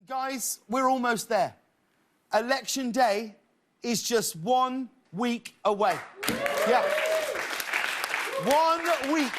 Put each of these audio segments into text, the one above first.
Guys, we're almost there. Election day is just 1 week away. Yeah. 1 week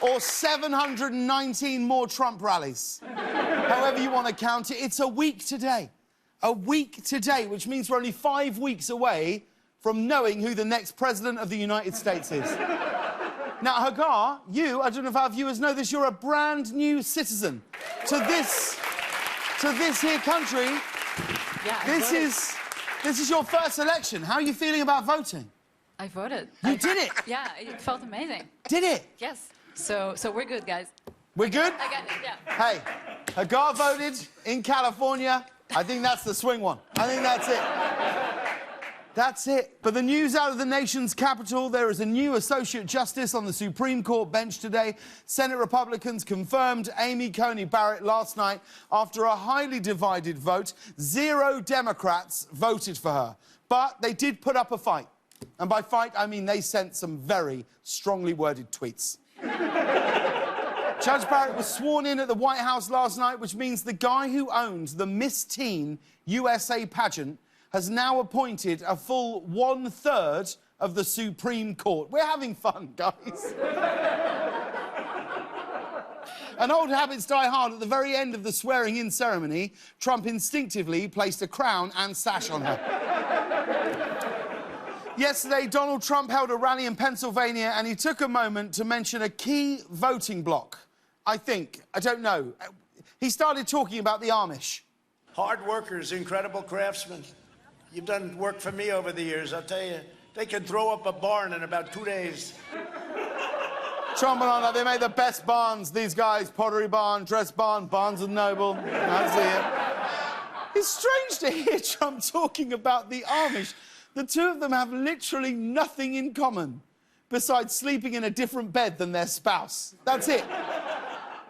or 719 more Trump rallies. However you want to count it, it's a week today. A week today, which means we're only 5 weeks away from knowing who the next president of the United States is. Now, Hagar, I don't know if our viewers know this, you're a brand new citizen to this here country. Yeah, this is your first election. How are you feeling about voting? I voted. You did it? Yeah, it felt amazing. Did it? Yes. So we're good, guys. We're good? I got it, yeah. Hey, Hagar voted in California. I think that's the swing one. I think that's it. That's it. But the news out of the nation's capital, there is a new Associate Justice on the Supreme Court bench today. Senate Republicans confirmed Amy Coney Barrett last night after a highly divided vote. 0 Democrats voted for her. But they did put up a fight. And by fight, I mean they sent some very strongly worded tweets. Judge Barrett was sworn in at the White House last night, which means the guy who owned the Miss Teen USA pageant has now appointed a full 1/3 of the Supreme Court. We're having fun, guys. And old habits die hard. At the very end of the swearing-in ceremony, Trump instinctively placed a crown and sash on her. Yesterday, Donald Trump held a rally in Pennsylvania and he took a moment to mention a key voting bloc. I don't know. He started talking about the Amish. Hard workers, incredible craftsmen. You've done work for me over the years, I'll tell you. They can throw up a barn in about 2 days. Trump and Anna, they made the best barns, these guys. Pottery Barn, Dress Barn, Barnes and Noble. I see it. It's strange to hear Trump talking about the Amish. The two of them have literally nothing in common besides sleeping in a different bed than their spouse. That's it.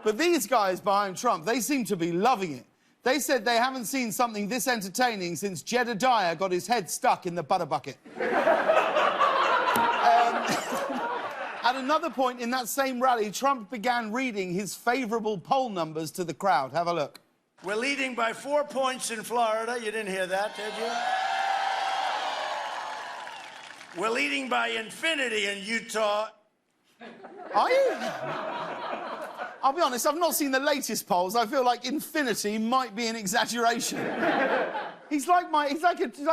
But these guys behind Trump, they seem to be loving it. They said they haven't seen something this entertaining since Jedediah got his head stuck in the butter bucket. At another point in that same rally, Trump began reading his favourable poll numbers to the crowd. Have a look. We're leading by 4 points in Florida. You didn't hear that, did you? We're leading by infinity in Utah. Are you? I'll be honest, I've not seen the latest polls. I feel like infinity might be an exaggeration. He's like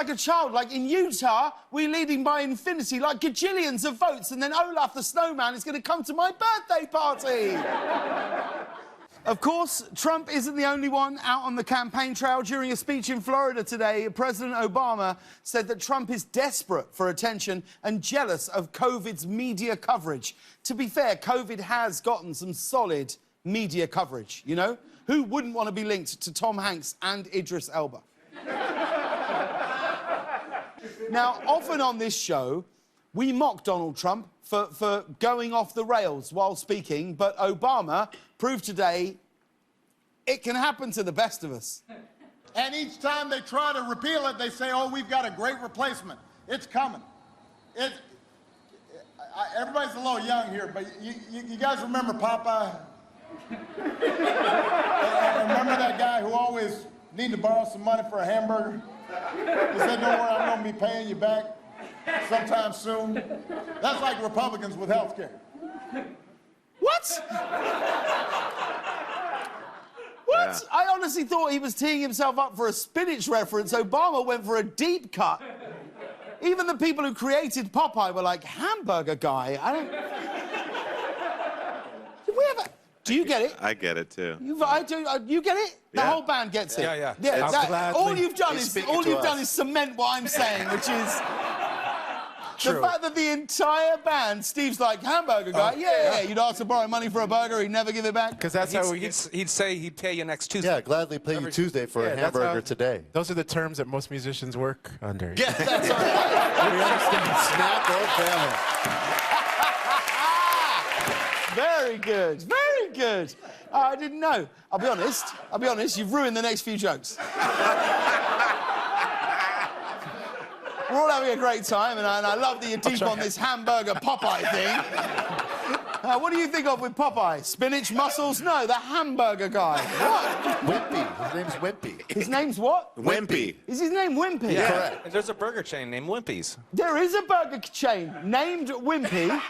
a child. Like, in Utah, we're leading by infinity, like gajillions of votes, and then Olaf the snowman is going to come to my birthday party. Of course, Trump isn't the only one out on the campaign trail. During a speech in Florida today, President Obama said that Trump is desperate for attention and jealous of COVID's media coverage. To be fair, COVID has gotten some solid media coverage, you know? Who wouldn't want to be linked to Tom Hanks and Idris Elba? Now, often on this show, we mock Donald Trump for going off the rails while speaking, but Obama proved today it can happen to the best of us. And each time they try to repeal it, they say, oh, we've got a great replacement. It's coming. Everybody's a little young here, but you guys remember Popeye? Remember that guy who always needed to borrow some money for a hamburger? He said, don't worry, I'm going to be paying you back sometime soon. That's like Republicans with health care. What? What? Yeah. I honestly thought he was teeing himself up for a spinach reference. Obama went for a deep cut. Even the people who created Popeye were like, hamburger guy? I don't... Did we ever... Do you get it? I get it, too. I do. You get it? The whole band gets it. Yeah. All you've done is cement what I'm saying, which is... True. The fact that the entire band, Steve's like, hamburger guy, yeah, you'd ask to borrow money for a burger, he'd never give it back. Because that's how he'd say he'd pay you next Tuesday. Yeah, gladly pay you Tuesday for a hamburger today. Those are the terms that most musicians work under. Yeah, that's right. We understand. Snap or family. Very good, very good. I didn't know. I'll be honest, you've ruined the next few jokes. We're all having a great time, and I love that you're deep on this hamburger Popeye thing. What do you think of with Popeye? Spinach, mussels? No, the hamburger guy. What? Wimpy. His name's Wimpy. His name's what? Wimpy. Is his name Wimpy? Yeah. Correct. There's a burger chain named Wimpy's. There is a burger chain named Wimpy,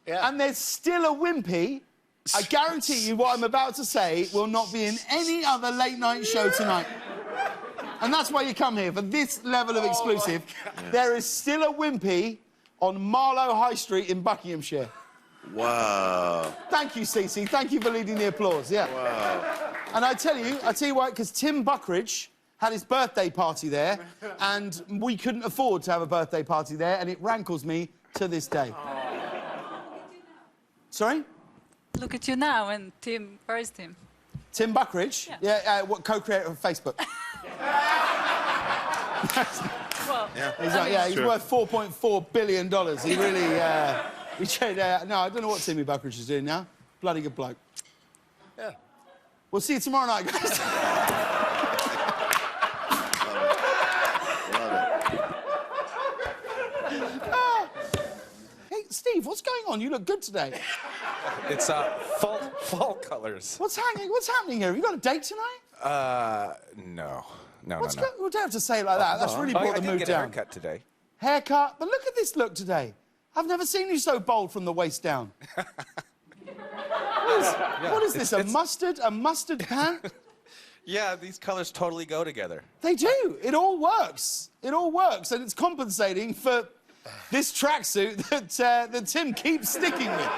and there's still a Wimpy. I guarantee you what I'm about to say will not be in any other late-night show tonight. And that's why you come here, for this level of exclusive. There is still a Wimpy on Marlow High Street in Buckinghamshire. Wow. Thank you, Cece. Thank you for leading the applause. Yeah. Wow. And I tell you why, because Tim Buckridge had his birthday party there, and we couldn't afford to have a birthday party there, and it rankles me to this day. Sorry? Look at you now, and Tim, where is Tim? Tim Buckridge? Yeah. What co-creator of Facebook? Well, He's worth $4.4 billion. He really, no, I don't know what Timmy Buckridge is doing now. Bloody good bloke. Yeah. We'll see you tomorrow night, guys. Hey, Steve, what's going on? You look good today. It's fall colors. What's happening here? Have you got a date tonight? No. No. We don't have to say it like that. That's really brought the mood I did get a down. haircut today. Haircut? But look at this look today. I've never seen you so bold from the waist down. What is this? A mustard pant? Yeah, these colors totally go together. They do. It all works. It all works, and it's compensating for this tracksuit that Tim keeps sticking with.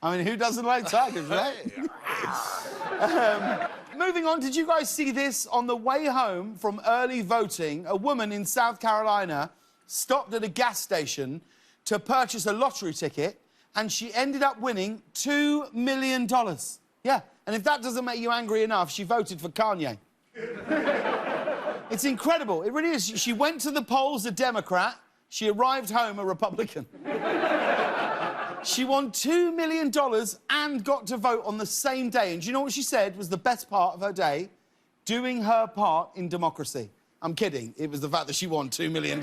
I mean, who doesn't like tigers, right? Moving on, did you guys see this? On the way home from early voting, a woman in South Carolina stopped at a gas station to purchase a lottery ticket, and she ended up winning $2 million. Yeah, and if that doesn't make you angry enough, she voted for Kanye. It's incredible. It really is. She went to the polls a Democrat. She arrived home a Republican. She won $2 million and got to vote on the same day. And do you know what she said was the best part of her day? Doing her part in democracy. I'm kidding. It was the fact that she won $2 million.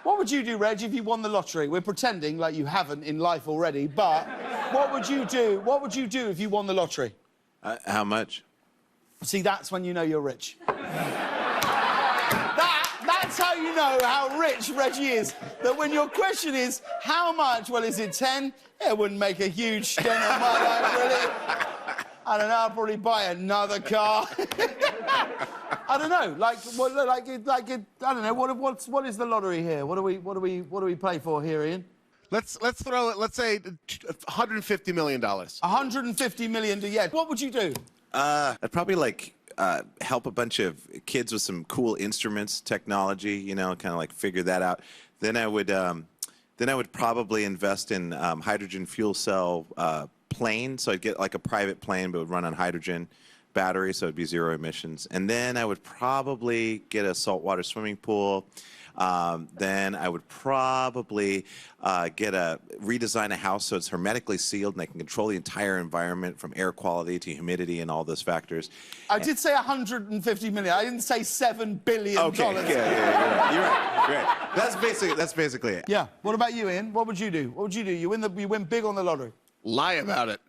What would you do, Reg, if you won the lottery? We're pretending like you haven't in life already, but what would you do? What would you do if you won the lottery? How much? See, that's when you know you're rich. That's how you know how rich Reggie is. That when your question is, how much? Well, is it 10? It wouldn't make a huge dent on my life, really. I don't know, I'll probably buy another car. I don't know, I don't know, what is the lottery here? What do we play for here, Ian? Let's throw it, let's say $150 million. $150 million, yeah. What would you do? I'd probably help a bunch of kids with some cool instruments, technology, you know, kind of like figure that out. Then I would probably invest in hydrogen fuel cell plane. So I'd get like a private plane, but it would run on hydrogen battery, so it'd be zero emissions. And then I would probably get a saltwater swimming pool. Then I would probably redesign a house so it's hermetically sealed and I can control the entire environment from air quality to humidity and all those factors. I did say 150 million. I didn't say $7 billion. Okay, yeah. You're right. That's basically it. Yeah. What about you, Ian? What would you do? What would you do? You win big on the lottery. Lie about it.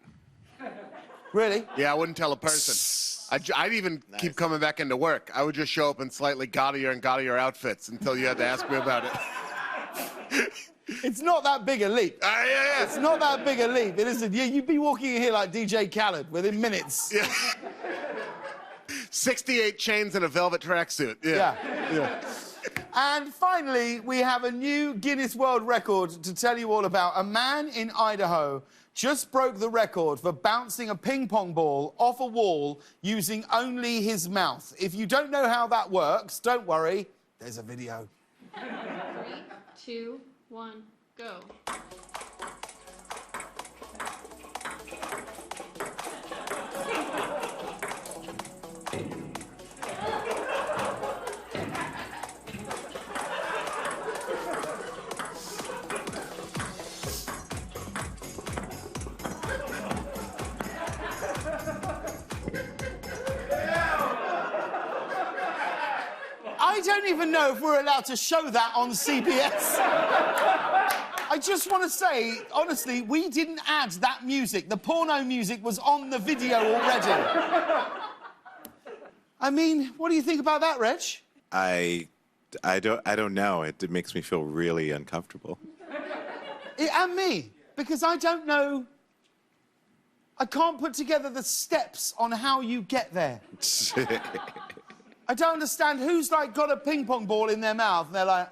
Really? Yeah, I wouldn't tell a person. I'd even keep coming back into work. I would just show up in slightly gaudier outfits until you had to ask me about it. It's not that big a leap. Yeah. It's not that big a leap. It isn't. You'd be walking in here like DJ Khaled within minutes. Yeah. 68 chains and a velvet tracksuit. Yeah. And finally, we have a new Guinness World Record to tell you all about. A man in Idaho just broke the record for bouncing a ping pong ball off a wall using only his mouth. If you don't know how that works, don't worry, there's a video. 3, 2, 1, go. I don't even know if we're allowed to show that on CBS. I just want to say, honestly, we didn't add that music. The porno music was on the video already. I mean, what do you think about that, Reg? I don't know. It makes me feel really uncomfortable. And me, because I don't know. I can't put together the steps on how you get there. I don't understand who's like got a ping pong ball in their mouth and they're like.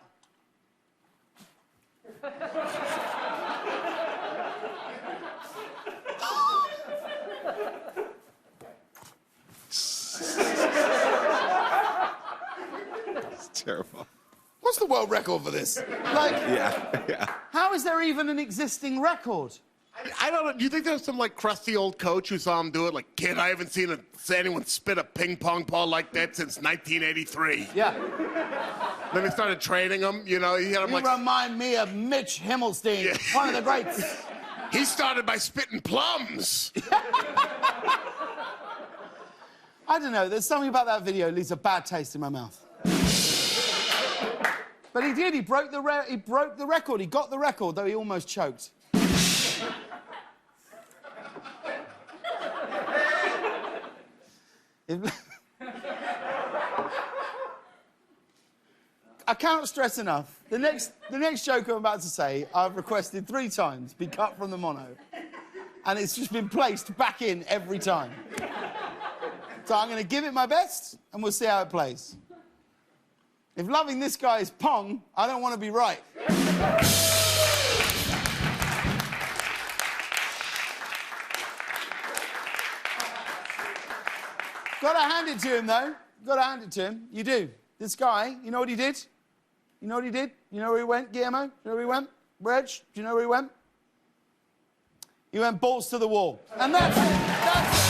It's terrible. What's the world record for this? Like, Yeah. how is there even an existing record? I don't know. Do you think there's some like crusty old coach who saw him do it? Like, kid, I haven't seen anyone spit a ping pong ball like that since 1983. Yeah. Then he started training him. You know, he had him You like. remind me of Mitch Himmelstein, Yeah. one of the greats. He started by spitting plums. I don't know. There's something about that video that leaves a bad taste in my mouth. But he did. He broke the record. He got the record, though he almost choked. I cannot stress enough. The next joke I'm about to say, I've requested 3 times be cut from the mono, and it's just been placed back in every time. So I'm going to give it my best, and we'll see how it plays. If loving this guy is Pong, I don't want to be right. Gotta hand it to him, though. Gotta hand it to him. You do. This guy, you know what he did? You know what he did? You know where he went, Guillermo? You know where he went? Reg, do you know where he went? He went balls to the wall. And that's it. That's it.